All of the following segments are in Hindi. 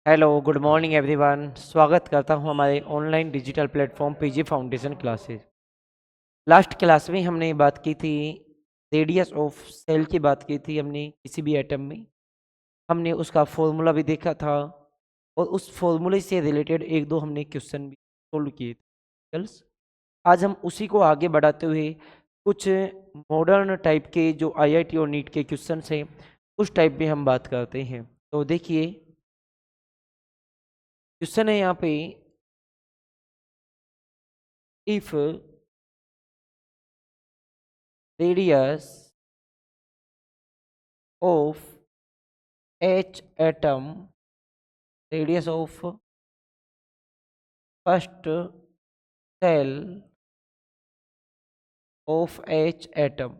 Hello good morning everyone. स्वागत करता हूं हमारे online digital platform PG foundation classes. Last class में हमने बात की थी, रेडियस ऑफ सेल की बात की थी हमने किसी भी एटम में। हमने उसका फॉर्मूला भी देखा था और उस फॉर्मूले से रिलेटेड एक दो हमने क्वेश्चन भी सोल्व किए थे। गर्ल्स, आज हम उसी को आगे बढ़ाते हुए कुछ मॉडर्न टाइप के जो आईआईटी और नीट के क्वेश्चन हैं उस टाइप में हम बात करते हैं। तो देखिए, क्वेश्चन है यहाँ पे, if radius of H atom, radius of first cell of H atom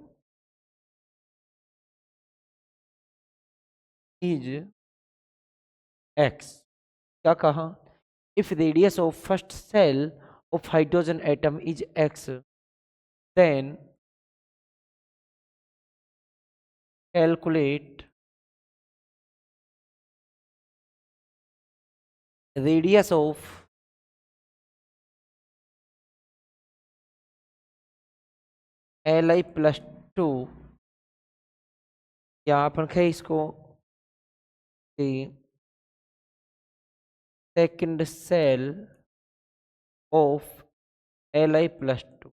is x। क्या कहा? If radius of first cell of hydrogen atom is x, then calculate radius of Li plus 2, या अपन कहें इसको second shell of Li plus 2।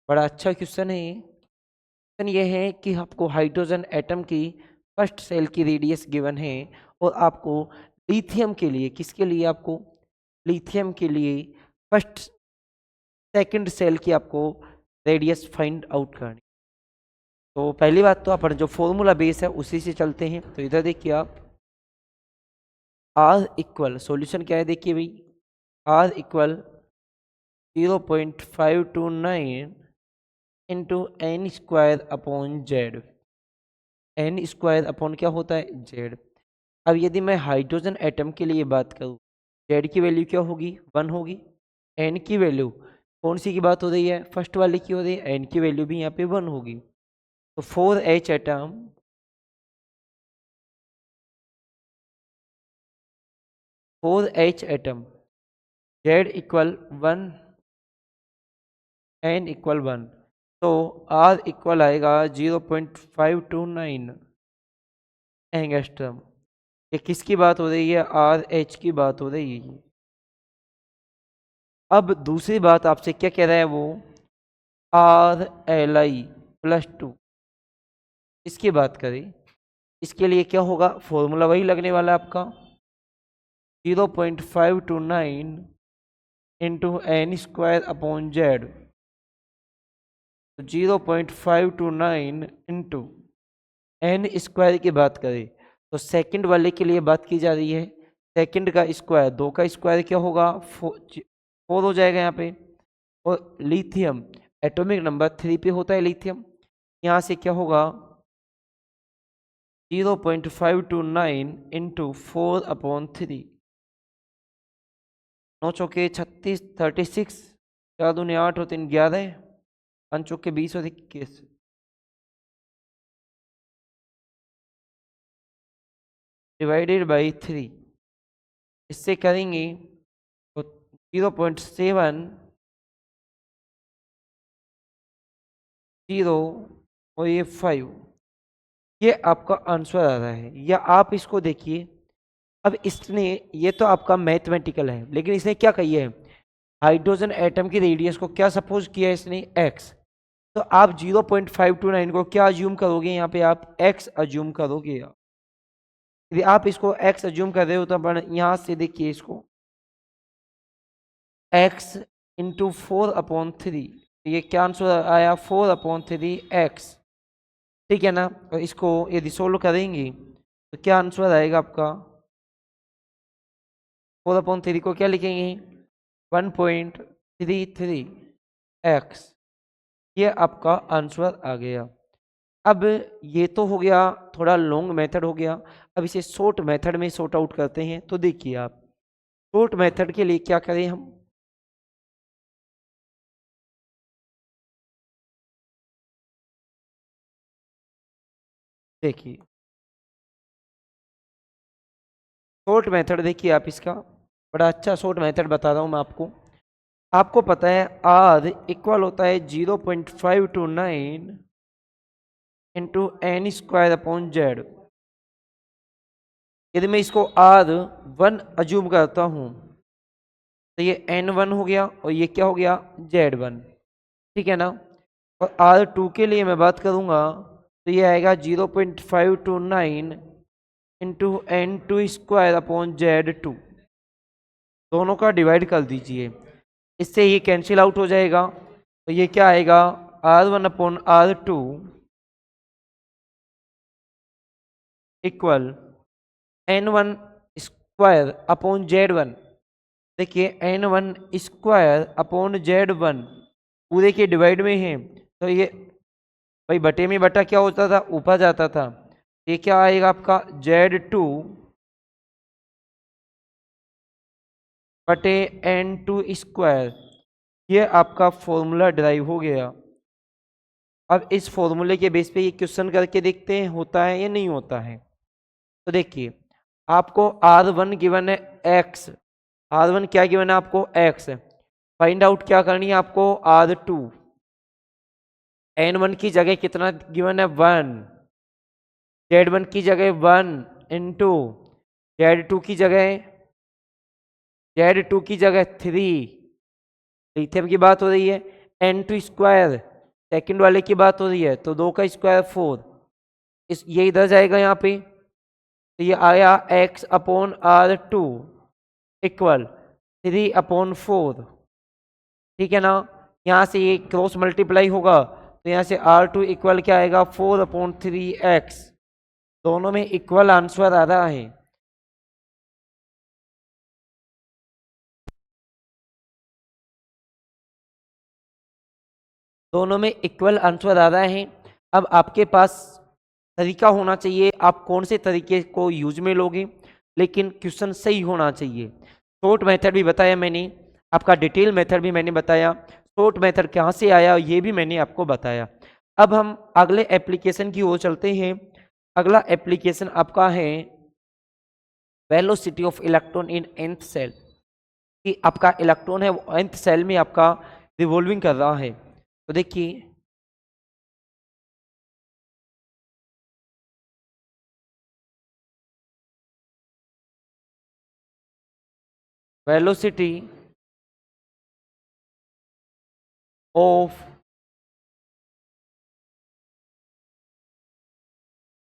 बड़ा अच्छा क्वेश्चन है ये। क्वेश्चन ये है कि आपको हाइड्रोजन एटम की फर्स्ट सेल की रेडियस गिवन है और आपको लिथियम के लिए, किसके लिए? आपको लिथियम के लिए फर्स्ट सेकंड सेल की आपको रेडियस फाइंड आउट करनी। तो पहली बात तो अपन जो फॉर्मूला बेस है उसी से चलते हैं। तो इधर देखिए आप, आर इक्वल, सॉल्यूशन क्या है देखिए भाई, R equal 0.529 into N square upon Z. N square upon क्या होता है? जेड। अब यदि मैं हाइड्रोजन एटम के लिए बात करूं, जेड की वैल्यू क्या होगी? 1 होगी। एन की वैल्यू कौन सी की बात हो रही है? फर्स्ट वाले की हो रही है। एन की वैल्यू भी यहाँ पे 1 होगी। तो 4H atom, 4H atom, Z equal 1, N equal 1। तो आर इक्वल आएगा 0.529 एंगस्ट्रम। ये किसकी बात हो रही है? आर एच की बात हो रही है। अब दूसरी बात आपसे क्या कह रहा है वो, आर एल आई प्लस 2, इसकी बात करें। इसके लिए क्या होगा? फॉर्मूला वही लगने वाला है आपका, 0.529 into N square upon Z. 0.529 into N square की बात करें तो सेकंड वाले के लिए बात की जा रही है। सेकंड का स्क्वायर, 2 का स्क्वायर क्या होगा? 4 हो जाएगा यहाँ पे। और लिथियम एटॉमिक नंबर 3 पे होता है लिथियम, यहाँ से क्या होगा? 0.529 इंटू 4/3, 9 चौके 36, 36, 4 दूनी 8 और 3 11, 5 चौके 20 और 21, डिवाइडेड बाई 3। इससे करेंगे तो 0.7 0 और ये 5, ये आपका आंसर आ रहा है। या आप इसको देखिए, अब इसने, ये तो आपका मैथमेटिकल है, लेकिन इसने क्या कही है? हाइड्रोजन एटम की रेडियस को क्या सपोज किया है इसने? एक्स। तो आप 0.529 को क्या अज्यूम करोगे? यहाँ पे आप एक्स अज्यूम करोगे। यदि आप इसको एक्स अज्यूम कर रहे हो तो अपन यहाँ से देखिए इसको, एक्स इंटू 4/3, ये क्या आंसर आया? 4/3 एक्स। ठीक है ना? और इसको यदि सोल्व करेंगे तो क्या आंसर आएगा आपका? 4/3 को क्या लिखेंगे? 1.33 एक्स। ये आपका आंसर आ गया। अब ये तो हो गया, थोड़ा लॉन्ग मेथड हो गया। अब इसे शॉर्ट मेथड में सॉर्ट आउट करते हैं। तो देखिए आप, शॉर्ट मेथड के लिए क्या करें हम, देखिए शॉर्ट मेथड देखिए आप इसका, बड़ा अच्छा शॉर्ट मेथड बता रहा हूँ मैं आपको। आपको पता है आर इक्वल होता है 0.529 into N square upon Z. यदि मैं इसको आर वन अज्यूम करता हूँ तो ये एन वन हो गया और ये क्या हो गया जेड वन, ठीक है ना। और आर टू के लिए मैं बात करूँगा तो ये आएगा 0.529 into N two square upon Z two. दोनों का डिवाइड कर दीजिए, इससे ये कैंसिल आउट हो जाएगा। तो ये क्या आएगा R one upon R two equal N one square upon Z one. देखिए N one square upon Z one पूरे के डिवाइड में है, तो ये भाई बटे में बटा क्या होता था ऊपर जाता था। ये क्या आएगा आपका जेड टू बटे एन टू स्क्वायर। ये आपका फॉर्मूला ड्राइव हो गया। अब इस फॉर्मूले के बेस पे ये क्वेश्चन करके देखते हैं होता है या नहीं होता है। तो देखिए आपको आर वन गिवन है एक्स, आर वन क्या गिवन है आपको एक्स। फाइंड आउट क्या करनी है आपको आर टू। एन वन की जगह कितना गिवन है वन, जेड वन की जगह वन इंटू जेड टू की जगह, जेड टू की जगह थ्री, लिथियम की बात हो रही है। एन टू स्क्वायर सेकेंड वाले की बात हो रही है, तो दो का स्क्वायर फोर, इस ये इधर जाएगा यहाँ पे, तो ये आया X upon R two equal three upon four, ठीक है ना। यहाँ से ये क्रॉस मल्टीप्लाई होगा तो यहाँ से आर टू इक्वल क्या आएगा फोर अपॉन थ्री एक्स। दोनों में इक्वल आंसर आ रहा है। दोनों में इक्वल आंसर आ रहा है। अब आपके पास तरीका होना चाहिए आप कौन से तरीके को यूज में लोगे, लेकिन क्वेश्चन सही होना चाहिए। शॉर्ट मेथड भी बताया मैंने, आपका डिटेल मेथड भी मैंने बताया, शॉर्ट मेथड कहाँ से आया ये भी मैंने आपको बताया। अब हम अगले एप्लीकेशन की ओर चलते हैं। अगला एप्लीकेशन आपका है velocity of electron in nth shell, कि आपका इलेक्ट्रॉन है वो nth सेल में आपका रिवॉल्विंग कर रहा है। तो देखिए velocity of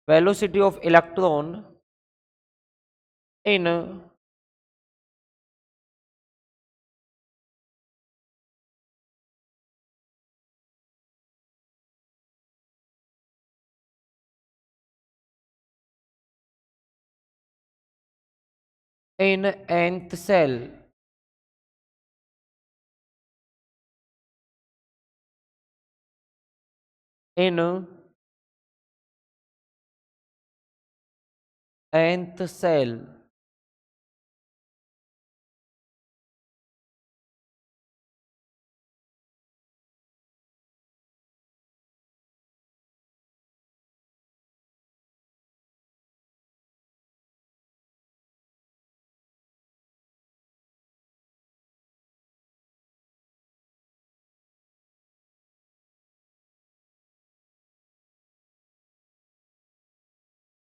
velocity of electron in nth cell, in nth cell,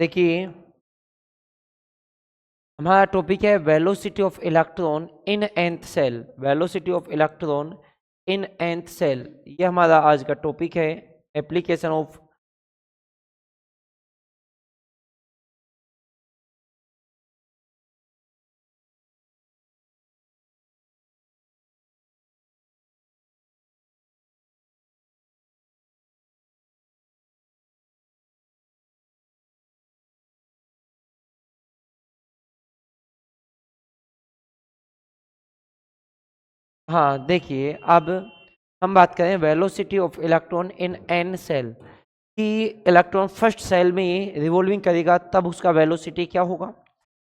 देखिए हमारा टॉपिक है velocity of electron in nth shell, velocity of electron in nth shell, ये हमारा आज का टॉपिक है। एप्लीकेशन ऑफ हाँ देखिए अब हम बात करें velocity of electron in n shell, कि इलेक्ट्रॉन फर्स्ट सेल में रिवॉल्विंग करेगा तब उसका वेलोसिटी क्या होगा,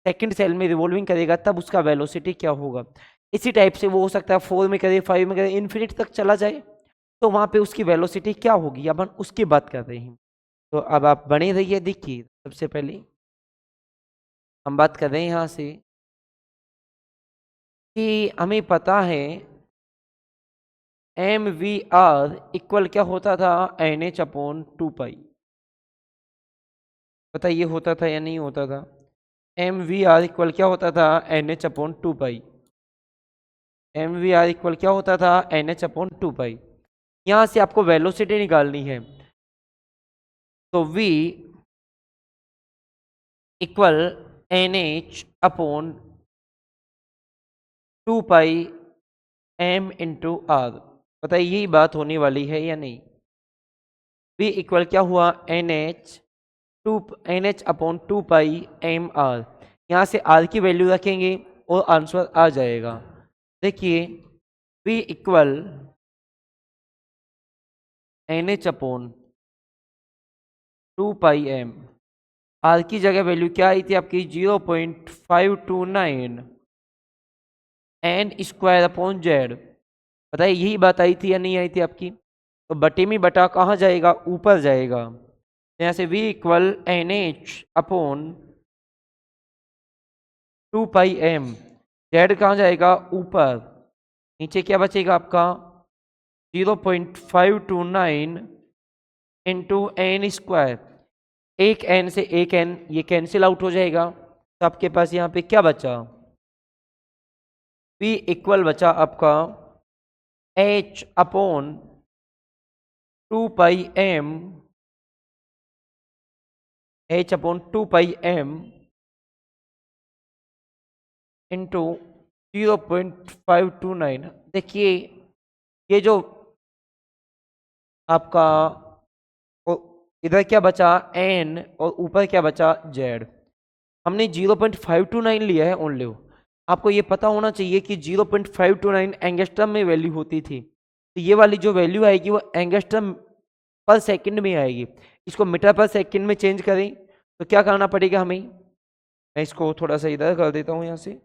सेकंड सेल में रिवॉल्विंग करेगा तब उसका वेलोसिटी क्या होगा। इसी टाइप से वो हो सकता है फोर में करे, फाइव में करे, इन्फिनिट तक चला जाए, तो वहाँ पे उसकी वेलोसिटी क्या होगी अपन उसकी बात कर रहे हैं। तो अब आप बने रहिए। देखिए सबसे पहले हम बात कर रहे हैं यहाँ से कि हमें पता है एम वी आर इक्वल क्या होता था, एन एच अपॉन 2 पाई। बताइए होता था या नहीं होता था? एम वी आर इक्वल क्या होता था, N H upon 2 pi. M V R equal क्या होता था, एन एच अपॉन 2 पाई। यहाँ से आपको वेलोसिटी निकालनी है, तो v equal N H upon 2 pi M into R. बताइए यही बात होने वाली है या नहीं? v इक्वल क्या हुआ, N H upon 2 pi M are. यहाँ से r की वैल्यू रखेंगे और आंसर आ जाएगा। देखिए v equal N H upon 2 pi M, आर की जगह वैल्यू क्या आई थी आपकी, 0.529 एन स्क्वायर अपॉन जेड। बताइए यही बात आई थी या नहीं आई थी आपकी? तो बटे में बटा कहाँ जाएगा, ऊपर जाएगा। तो यहाँ से v equal N H upon 2 pi M, Z कहाँ जाएगा, ऊपर। नीचे क्या बचेगा आपका, 0.529 इंटू एन स्क्वायर। एक एन से एक एन ये कैंसिल आउट हो जाएगा, तो आपके पास यहाँ पे क्या बचा, v इक्वल बचा आपका h upon 2 pi M, h upon 2 pi M into 0.529। देखिए ये जो आपका इधर क्या बचा n और ऊपर क्या बचा z। हमने 0.529 लिया है ओनली। आपको ये पता होना चाहिए कि 0.529 एंगस्ट्रम में वैल्यू होती थी, तो ये वाली जो वैल्यू आएगी वो एंगस्ट्रम पर सेकंड में आएगी। इसको मीटर पर सेकंड में चेंज करें तो क्या करना पड़ेगा हमें, मैं इसको थोड़ा सा इधर कर देता हूँ यहाँ से।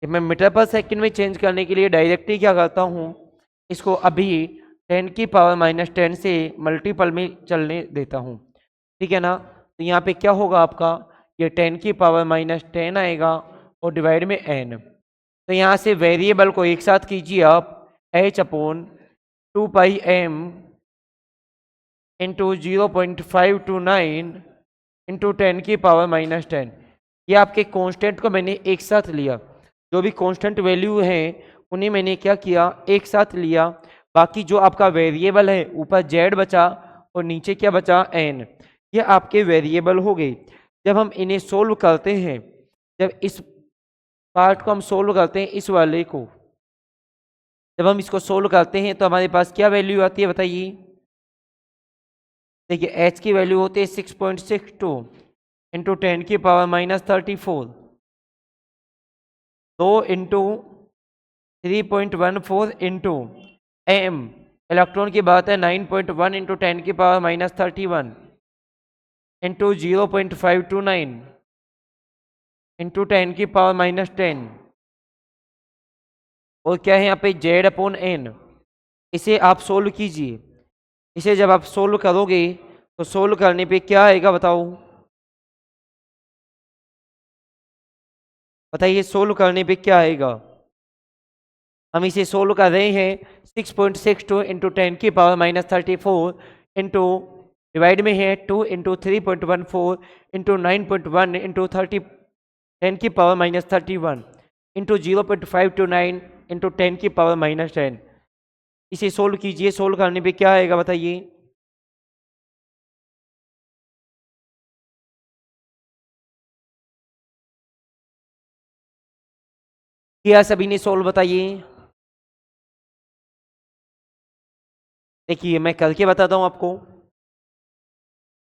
मैं मीटर पर सेकंड में चेंज करने के लिए डायरेक्टली क्या करता हूँ, इसको अभी 10⁻⁻10 से मल्टीपल में चलने देता हूँ, ठीक है ना। तो यहाँ पे क्या होगा आपका, ये 10⁻⁻10 आएगा और डिवाइड में n। तो यहाँ से वेरिएबल को एक साथ कीजिए आप, h upon 2 pi M into 0.529 into 10⁻⁻10। ये आपके कांस्टेंट को मैंने एक साथ लिया, जो भी कांस्टेंट वैल्यू है उन्हें मैंने क्या किया, एक साथ लिया। बाकी जो आपका वेरिएबल है ऊपर z बचा और नीचे क्या बचा, n। ये आपके वेरिएबल हो गए। जब हम इन्हें सोल्व करते हैं, जब इस पार्ट को हम सोल्व करते हैं, इस वाले को जब हम इसको सोल्व करते हैं तो हमारे पास क्या वैल्यू आती है बताइए। देखिए h की वैल्यू होती है 6.62 into 10⁻⁻34, 2 into 3.14 into M, electron की बात है 9.1 इंटू 10⁻⁻31 इंटू 0.529 इंटू 10⁻⁻10। और क्या है यहाँ पे, जेड अपॉन एन। इसे आप सोल्व कीजिए। इसे जब आप सोल्व करोगे तो सोल्व करने पे क्या आएगा बताओ, बताइए सोल्व करने पे क्या आएगा। हम इसे सोल्व कर रहे हैं 6.62 इंटू 10⁻⁻34 इंटू डिवाइड में है 2 into 3.14 into 9.1 into 10⁻⁻31 into 0.529 into 10⁻⁻10। इसे सोल्व कीजिए, सोल्व करने पे क्या आएगा बताइए। क्या सभी ने सोल्व बताइए। देखिए मैं करके बताता हूँ आपको।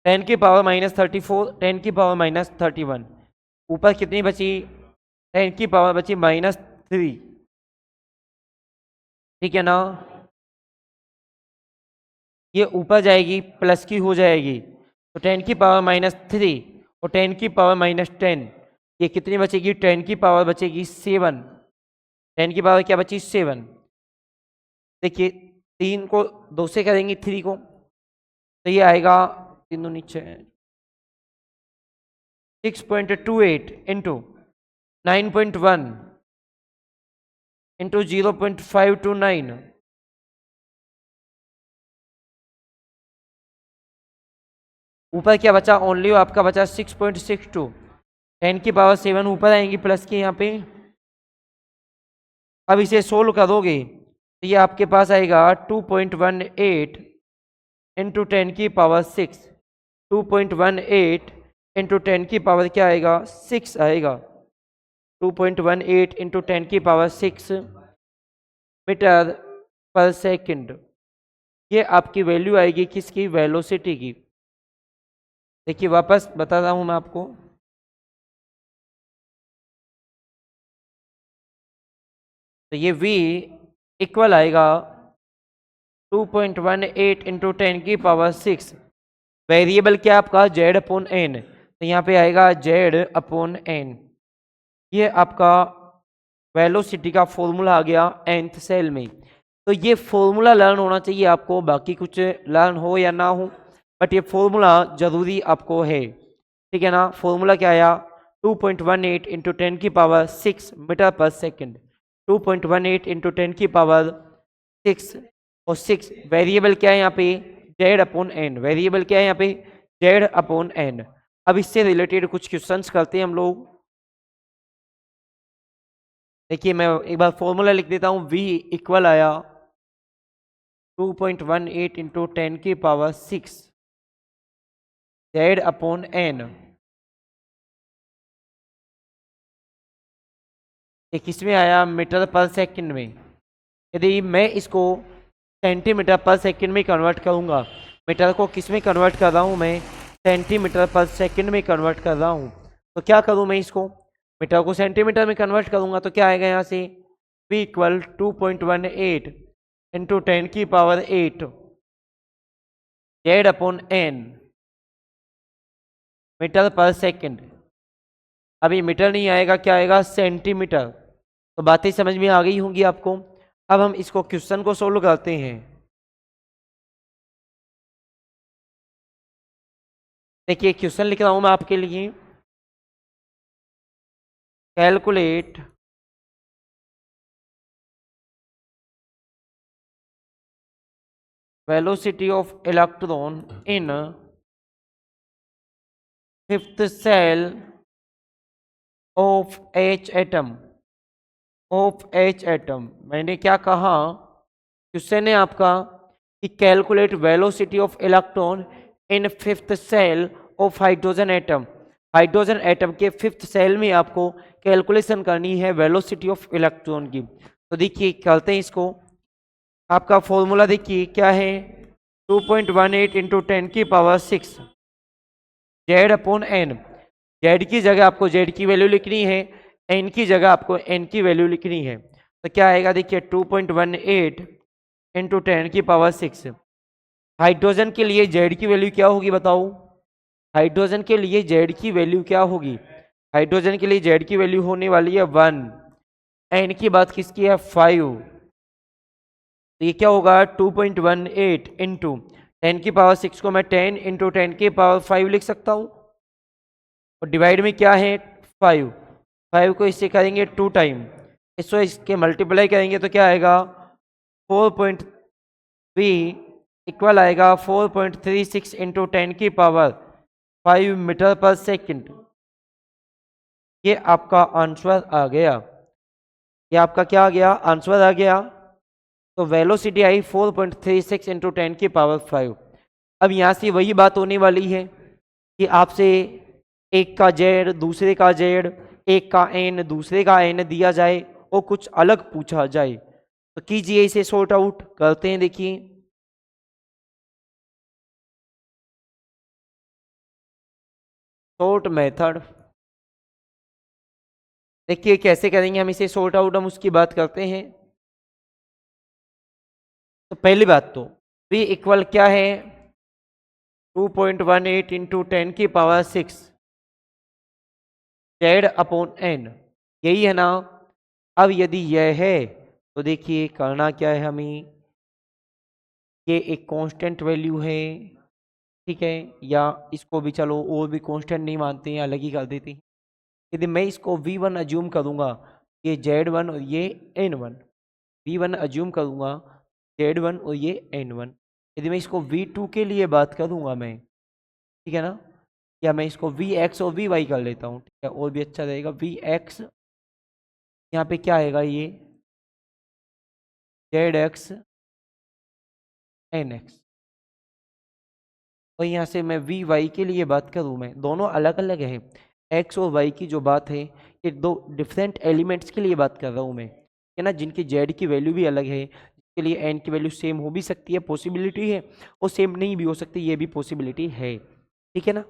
10⁻⁻34 10⁻⁻31, ऊपर कितनी बची, 10 की पावर बची -3, ठीक है ना। ये ऊपर जाएगी प्लस की हो जाएगी, तो 10 की पावर -3 और 10 की पावर -10, ये कितनी बचेगी? 10 की पावर बचेगी 7। 10 की पावर क्या बची? 7। देखिए 3 को 2 से करेंगे 3 को, तो ये आएगा 3 दूनी 6, 6.28 इंटू 9.1 इंटू 0.529, ऊपर क्या बचा? ओनली आपका बचा 6.62। 10 की पावर 7 ऊपर आएंगी प्लस की यहाँ पे। अब इसे सोल्व करोगे तो ये आपके पास आएगा 2.18 इंटू 10 की पावर 6। 2.18 इंटू 10 की पावर क्या आएगा? 6 आएगा। 2.18 इंटू 10 की पावर 6 मीटर पर सेकंड। ये आपकी वैल्यू आएगी किसकी? वेलोसिटी की। देखिए वापस बता रहा हूं मैं आपको, तो ये v इक्वल आएगा 2.18 इंटू 10 की पावर 6। वेरिएबल क्या आपका? जेड अपॉन एन, तो यहाँ पे आएगा जेड अपॉन एन। ये आपका वेलोसिटी का फॉर्मूला आ गया nth सेल में। तो ये फॉर्मूला लर्न होना चाहिए आपको, बाकी कुछ लर्न हो या ना हो, बट ये फॉर्मूला जरूरी आपको है, ठीक है ना? फॉर्मूला क्या आया? 2.18 इंटू 10 की पावर 6 मीटर पर सेकंड। 2.18 इंटू 10 की पावर 6 और 6 वेरिएबल क्या है यहाँ पे? Z upon N. वेरिएबल क्या है यहाँ पे? Z upon N. अब इससे रिलेटेड कुछ क्वेश्चंस करते हैं हम लोग। देखिए मैं एक बार फॉर्मूला लिख देता हूँ। v इक्वल आया 2.18 इंटू 10 की पावर 6 जेड अपॉन एन। ये किस में आया? मीटर पर सेकंड में। यदि मैं इसको सेंटीमीटर पर सेकंड में कन्वर्ट करूंगा, मीटर को किस में कन्वर्ट कर रहा हूं मैं? सेंटीमीटर पर सेकंड में कन्वर्ट कर रहा हूं। तो क्या करूं मैं? इसको मीटर को सेंटीमीटर में कन्वर्ट करूंगा तो क्या आएगा यहाँ से? v इक्वल 2.18 इंटू 10 की power 8 Z upon N meter पर सेकंड। अभी मीटर नहीं आएगा, क्या आएगा? सेंटीमीटर। तो बातें समझ में आ गई होंगी आपको। अब हम इसको क्वेश्चन को सोल्व करते हैं। देखिए क्वेश्चन लिख रहा हूं मैं आपके लिए। Calculate velocity of electron in fifth cell of H atom. Of H atom मैंने क्या कहा? क्वेश्चन है आपका कि calculate velocity of electron in fifth cell of hydrogen atom. Hydrogen atom के फिफ्थ सेल में आपको कैलकुलेशन करनी है वेलोसिटी ऑफ इलेक्ट्रॉन की। तो देखिए करते हैं इसको। आपका फॉर्मूला देखिए क्या है? 2.18 इंटू 10 की power 6 Z upon N. Z की जगह आपको जेड की वैल्यू लिखनी है, एन की जगह आपको एन की वैल्यू लिखनी है। तो क्या आएगा? देखिए 2.18 इंटू 10 की पावर 6। हाइड्रोजन के लिए जेड की वैल्यू क्या होगी बताओ? हाइड्रोजन के लिए जेड की वैल्यू क्या होगी? हाइड्रोजन के लिए जेड की वैल्यू होने वाली है 1। एन की बात किसकी है? 5। तो ये क्या होगा? 2.18 इंटू 10 की पावर 6 को मैं 10 इंटू 10 की पावर 5 लिख सकता हूँ, और डिवाइड में क्या है? 5। 5 को इससे करेंगे 2 टाइम, इसको इसके मल्टीप्लाई करेंगे तो क्या आएगा? 4.3 इक्वल आएगा 4.36 इंटू 10 की पावर 5 मीटर पर सेकंड। ये आपका आंसर आ गया। ये आपका क्या आ गया? आंसर आ गया। तो वेलोसिटी आई 4.36 इंटू 10 की पावर 5। अब यहाँ से वही बात होने वाली है कि आपसे एक का जेड, दूसरे का जेड, एक का एन, दूसरे का एन दिया जाए और कुछ अलग पूछा जाए, तो कीजिए इसे सॉर्ट आउट करते हैं। देखिए सॉर्ट मेथड, देखिए कैसे करेंगे हम इसे सॉर्ट आउट, हम उसकी बात करते हैं। तो पहली बात तो v इक्वल क्या है 2.18 इंटू 10⁶ जेड अपॉन एन, यही है ना। अब यदि यह है तो देखिए करना क्या है हमें, ये एक कांस्टेंट वैल्यू है, ठीक है, या इसको भी चलो और भी कांस्टेंट नहीं मानते हैं, अलग ही कर देते हैं। यदि मैं इसको v1 अज्यूम करूंगा, ये z1 और ये n1, v1 अज्यूम करूंगा z1 और ये n1। यदि मैं इसको v2 के लिए बात करूंगा मैं, ठीक है ना, या मैं इसको vx और vy कर लेता हूँ, ठीक है, और भी अच्छा रहेगा। vx यहाँ पे क्या आएगा, ये zx nx, और यहाँ से मैं vy के लिए बात करूँ, मैं दोनों अलग अलग है, x और y की जो बात है ये दो डिफरेंट एलिमेंट्स के लिए बात कर रहा हूँ मैं, है ना, जिनकी z की वैल्यू भी अलग है, इसके लिए n की वैल्यू सेम हो भी सकती है, पॉसिबिलिटी है, और सेम नहीं भी हो सकती, ये भी पॉसिबिलिटी है, ठीक है ना।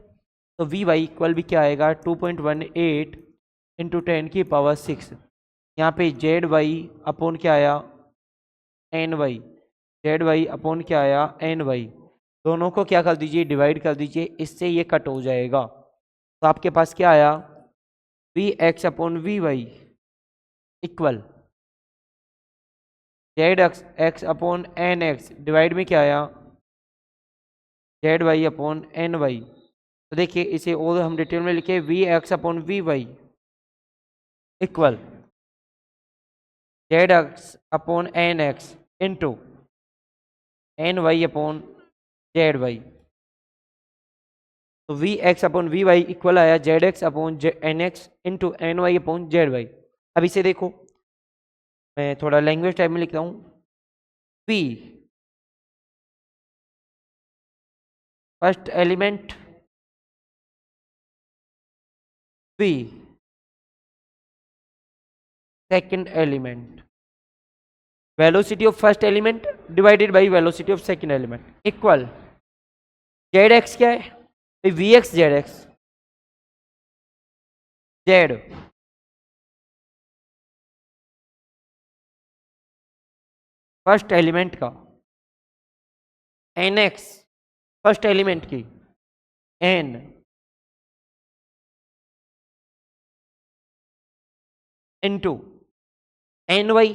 तो vy इक्वल भी क्या आएगा 2.18 इंटू 10⁶, यहाँ पे ZY अपॉन क्या आया NY, ZY अपॉन क्या आया NY, दोनों को क्या कर दीजिए डिवाइड कर दीजिए, इससे ये कट हो जाएगा, तो आपके पास क्या आया vx upon vy equal zx upon nx, divide में क्या आया zy अपॉन ny। तो देखिए इसे और हम डिटेल में लिखे vx upon vy equal zx upon nx into ny upon zy। तो vx अपॉन vy इक्वल आया zx upon nx into ny upon zy। अब इसे देखो, मैं थोड़ा लैंग्वेज टाइप में लिख रहा हूँ, v first element, v second element, velocity of first element divided by velocity of second element equal zx क्या है vx zx z first element का nx फर्स्ट एलिमेंट की n into N Y,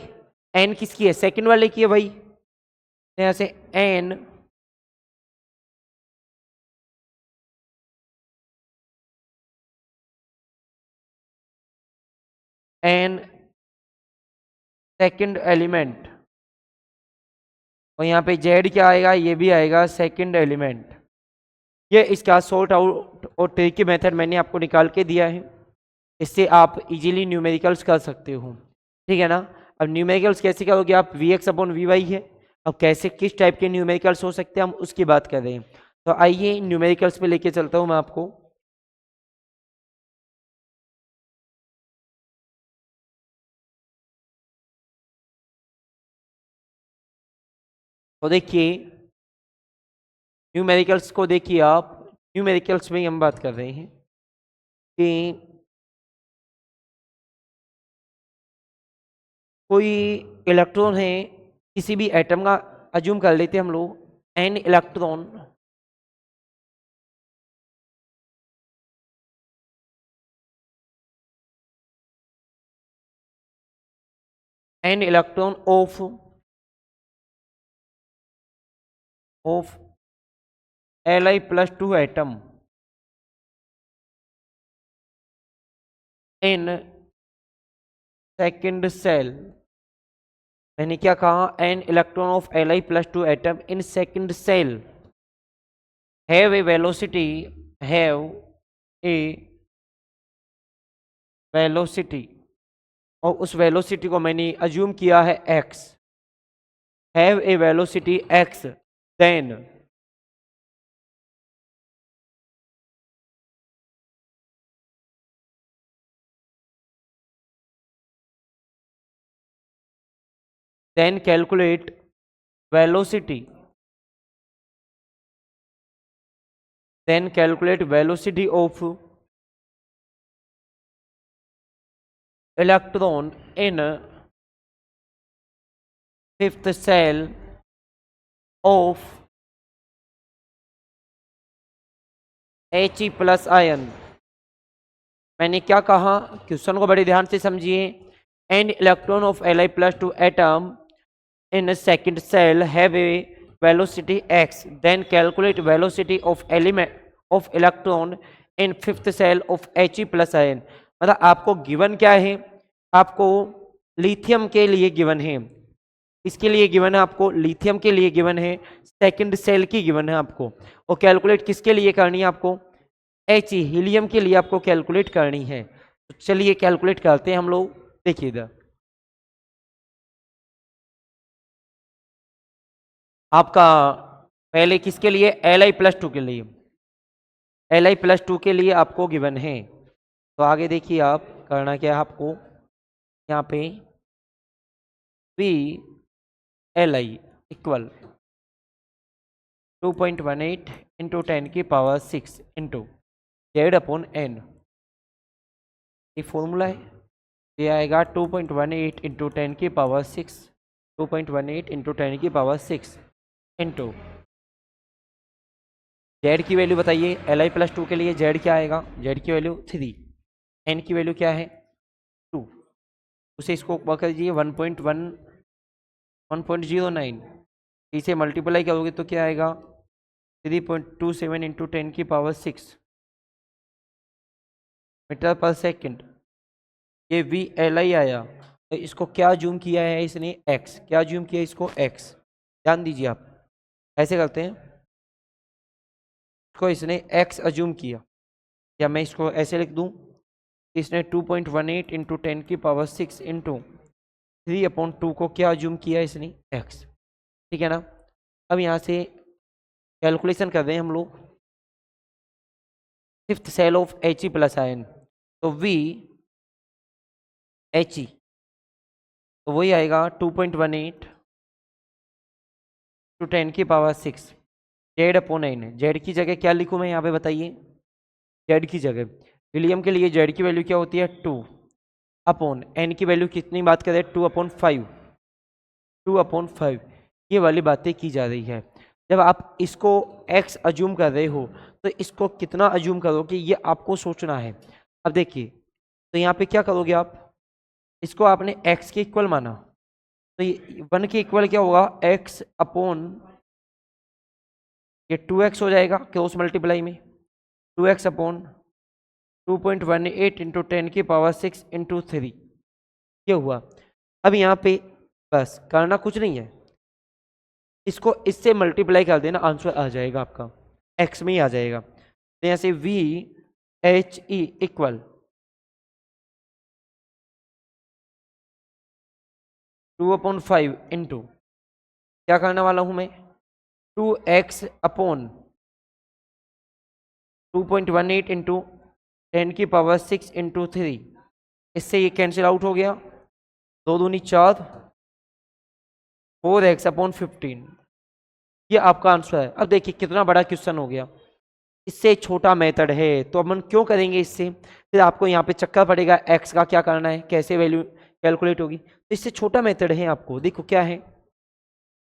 N किसकी है सेकंड वाले की है भाई, तो यहाँ से एन एन सेकंड एलिमेंट, और यहाँ पे जेड क्या आएगा, ये भी आएगा सेकंड एलिमेंट। ये इसका सॉर्ट आउट और ट्रिकी मेथड मैंने आपको निकाल के दिया है, इससे आप इजीली न्यूमेरिकल्स कर सकते हो, ठीक है ना। अब न्यूमेरिकल्स कैसे करोगे आप, V X upon V Y है, अब कैसे किस टाइप के न्यूमेरिकल्स हो सकते हैं हम उसकी बात कर रहे हैं। तो आइए न्यूमेरिकल्स पे लेके चलता हूँ मैं आपको। तो देखिए न्यूमेरिकल्स को देखिए आप, न्यूमेरिकल्स में ही हम बात कर रहे हैं कि कोई इलेक्ट्रॉन है किसी भी एटम का, अज्यूम कर लेते हैं हम लोग an electron, an electron of Li+2 atom in second cell, मैंने क्या कहा, an electron of Li+2 atom in second cell have a velocity, have a velocity, और उस वेलोसिटी को मैंने अज्यूम किया है x, have a velocity x, then calculate velocity, then calculate velocity of electron in fifth cell of He plus ion. मैंने क्या कहा, क्वेश्चन को बड़े ध्यान से समझिए। N electron of Li+2 atom in a second cell have a velocity x, then calculate velocity of element of electron in fifth cell of He plus ion। मतलब आपको गिवन क्या है, आपको लिथियम के लिए गिवन है, इसके लिए गिवन है आपको, लिथियम के लिए गिवन है, सेकंड सेल की गिवन है आपको, और कैलकुलेट किसके लिए करनी है आपको, He हीलियम के लिए आपको कैलकुलेट करनी है। तो चलिए कैलकुलेट करते हैं हम लोग। देखिए इधर आपका पहले किसके लिए, Li+2 के लिए, Li+2 के लिए आपको गिवन है। तो आगे देखिए आप करना क्या है आपको, यहाँ पे VLi equal 2.18 into 10⁶ into Z/N। ये फॉर्मूला है, ये आएगा 2.18 इंटू 10⁶, 2.18 इंटू 10⁶ इंटू जेड की वैल्यू बताइए। Li+2 के लिए जेड क्या आएगा, जेड की वैल्यू 3, एन की वैल्यू क्या है 2, उसे इसको कर दीजिए 1.09, इसे मल्टीप्लाई करोगे तो क्या आएगा 3.27 इंटू 10⁶ मीटर पर सेकंड। ये VLi आया, तो इसको क्या जूम किया है इसने x, क्या जूम किया इसको x, ध्यान दीजिए आप ऐसे करते हैं, इसको इसने x अज्यूम किया, या मैं इसको ऐसे लिख दूं, इसने 2.18 इंटू 10⁶ इंटू 3/2 को क्या अज्यूम किया इसने x, ठीक है ना। अब यहाँ से कैलकुलेशन कर रहे हैं हम लोग, fifth cell of He plus ion, तो VHe तो वही आएगा 2.18 टू 10⁶ Z/N। जेड की जगह क्या लिखूँ मैं यहाँ पे बताइए, जेड की जगह हीलियम के लिए जेड की वैल्यू क्या होती है 2/N की वैल्यू कितनी बात करें 2/5, 2/5 ये वाली बातें की जा रही है। जब आप इसको x अज्यूम कर रहे हो तो इसको कितना अज्यूम करोगे ये आपको सोचना है। अब देखिए तो यहाँ पे क्या करोगे आप, इसको आपने x के इक्वल माना, तो ये 1 के इक्वल क्या होगा x अपॉन ये 2x हो जाएगा क्रॉस मल्टीप्लाई में, 2x अपॉन 2.18 इंटू 10⁶ इंटू 3 ये हुआ। अब यहाँ पे बस करना कुछ नहीं है, इसको इससे मल्टीप्लाई कर देना, आंसर आ जाएगा आपका x में ही आ जाएगा। तो यहाँ से VHE इक्वल 2/5 इंटू क्या करने वाला हूं मैं 2x अपॉन 2.18 इंटू 10⁶ इंटू 3, इससे ये कैंसिल आउट हो गया, 2 दूनी 4, 4x अपॉन 15, ये आपका आंसर है। अब देखिए कितना बड़ा क्वेश्चन हो गया, इससे छोटा मेथड है तो अपन क्यों करेंगे इससे, फिर आपको यहाँ पे चक्कर पड़ेगा x का क्या करना है, कैसे वैल्यू कैलकुलेट होगी, तो इससे छोटा मेथड है आपको, देखो क्या है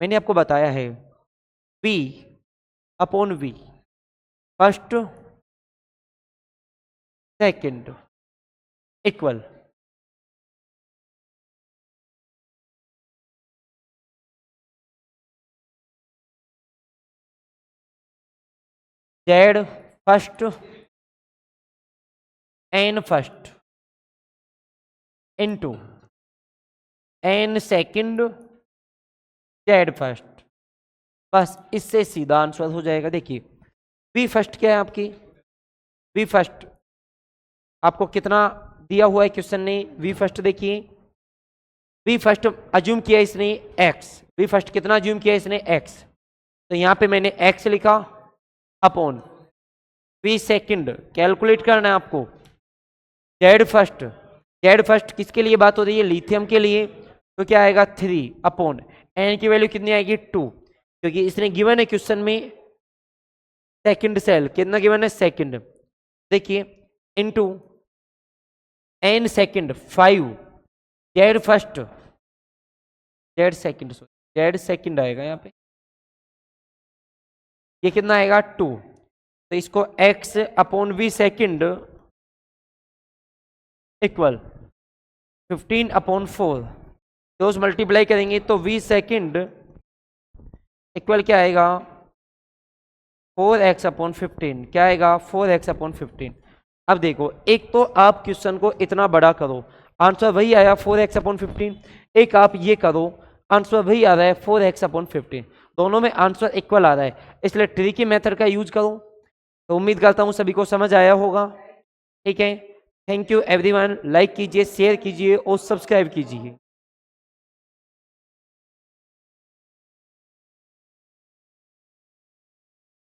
मैंने आपको बताया है V/V first second equal Z first N first into N second Z first, बस इससे सीधा आंसर हो जाएगा। देखिए V फर्स्ट क्या है आपकी, V फर्स्ट आपको कितना दिया हुआ है क्वेश्चन ने, V फर्स्ट देखिए, V फर्स्ट अज्यूम किया इसने x, V फर्स्ट कितना अज्यूम किया इसने x, तो यहाँ पे मैंने x लिखा अपॉन V सेकंड कैलकुलेट करना है आपको Z फर्स्ट, Z फर्स्ट किसके लिए बात हो रही है लिथियम के लिए, तो क्या आएगा 3/N की वैल्यू कितनी आएगी 2, क्योंकि इसने गिवन है क्वेश्चन में सेकंड सेल कितना गिवन है सेकंड, देखिए into N second 5, Z first Z second आएगा यहाँ पे ये कितना आएगा 2, तो इसको x upon v second equal 15 upon 4, रोज मल्टीप्लाई करेंगे तो v सेकेंड इक्वल क्या आएगा 4x अपॉन 15, क्या आएगा 4x अपॉन 15। अब देखो, एक तो आप क्वेश्चन को इतना बड़ा करो, आंसर वही आया 4x अपॉन 15, एक आप ये करो, आंसर वही आ रहा है 4x अपॉन 15, दोनों में आंसर इक्वल आ रहा है, इसलिए ट्रिकी मेथड का यूज करो। तो उम्मीद करता हूं सभी को समझ आया होगा। ठीक है, थैंक यू एवरीवन, लाइक कीजिए, शेयर कीजिए और सब्सक्राइब कीजिए।